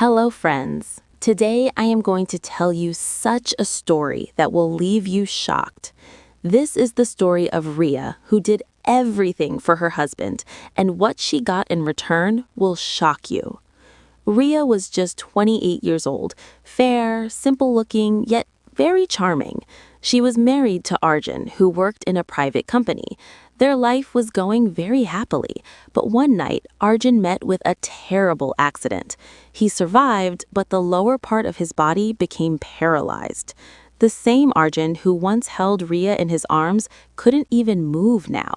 Hello, friends. Today I am going to tell you such a story that will leave you shocked. This is the story of Rhea, who did everything for her husband, and what she got in return will shock you. Rhea was just 28 years old, fair, simple-looking, yet very charming. She was married to Arjun, who worked in a private company. Their life was going very happily, but one night Arjun met with a terrible accident. He survived, but the lower part of his body became paralyzed. The same Arjun who once held Rhea in his arms couldn't even move now.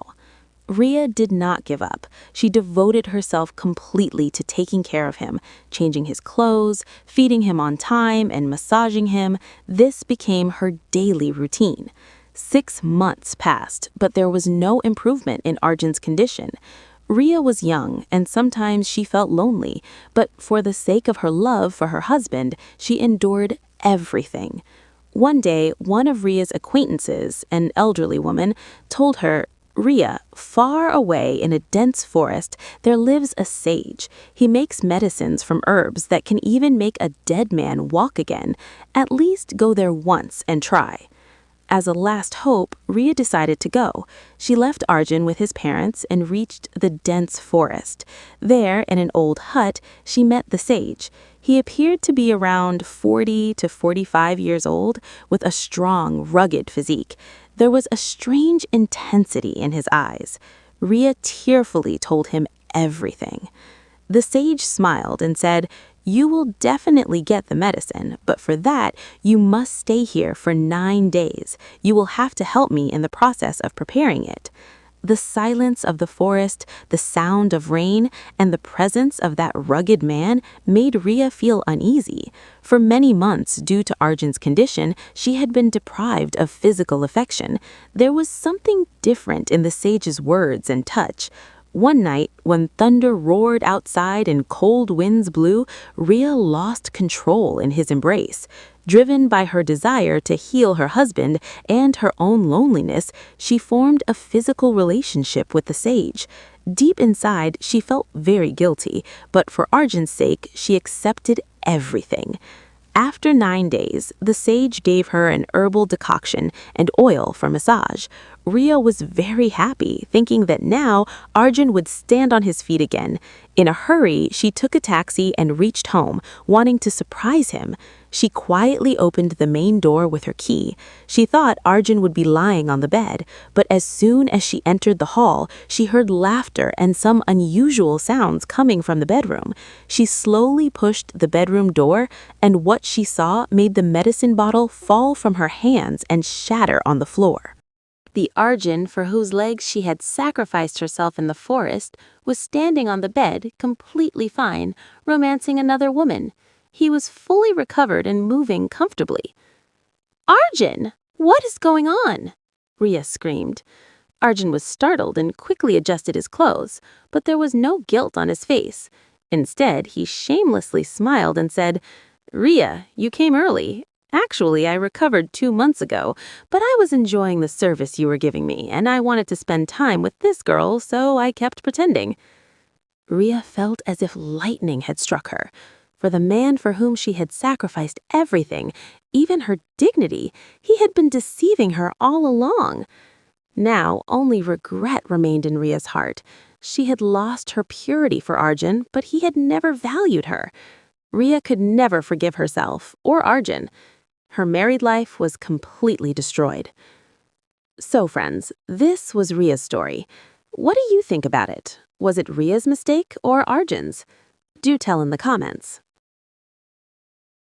Rhea did not give up. She devoted herself completely to taking care of him, changing his clothes, feeding him on time, and massaging him. This became her daily routine. 6 months passed, but there was no improvement in Arjun's condition. Rhea was young, and sometimes she felt lonely, but for the sake of her love for her husband, she endured everything. One day, one of Rhea's acquaintances, an elderly woman, told her, "Rhea, far away in a dense forest, there lives a sage. He makes medicines from herbs that can even make a dead man walk again. At least go there once and try." As a last hope, Rhea decided to go. She left Arjun with his parents and reached the dense forest. There, in an old hut, she met the sage. He appeared to be around 40 to 45 years old, with a strong, rugged physique. There was a strange intensity in his eyes. Rhea tearfully told him everything. The sage smiled and said, "You will definitely get the medicine, but for that, you must stay here for 9 days. You will have to help me in the process of preparing it." The silence of the forest, the sound of rain, and the presence of that rugged man made Rhea feel uneasy. For many months, due to Arjun's condition, she had been deprived of physical affection. There was something different in the sage's words and touch. One night, when thunder roared outside and cold winds blew, Rhea lost control in his embrace. Driven by her desire to heal her husband and her own loneliness, she formed a physical relationship with the sage. Deep inside, she felt very guilty, but for Arjun's sake, she accepted everything. After 9 days, the sage gave her an herbal decoction and oil for massage. Rhea was very happy, thinking that now Arjun would stand on his feet again. In a hurry, she took a taxi and reached home, wanting to surprise him. She quietly opened the main door with her key. She thought Arjun would be lying on the bed, but as soon as she entered the hall, she heard laughter and some unusual sounds coming from the bedroom. She slowly pushed the bedroom door, and what she saw made the medicine bottle fall from her hands and shatter on the floor. The Arjun for whose legs she had sacrificed herself in the forest was standing on the bed, completely fine, romancing another woman. He was fully recovered and moving comfortably. "Arjun, what is going on?" Rhea screamed. Arjun was startled and quickly adjusted his clothes, but there was no guilt on his face. Instead, he shamelessly smiled and said, "Rhea, you came early. Actually, I recovered 2 months ago, but I was enjoying the service you were giving me, and I wanted to spend time with this girl, so I kept pretending." Rhea felt as if lightning had struck her. For the man for whom she had sacrificed everything, even her dignity, he had been deceiving her all along. Now, only regret remained in Rhea's heart. She had lost her purity for Arjun, but he had never valued her. Rhea could never forgive herself or Arjun. Her married life was completely destroyed. So, friends, this was Rhea's story. What do you think about it? Was it Rhea's mistake or Arjun's? Do tell in the comments.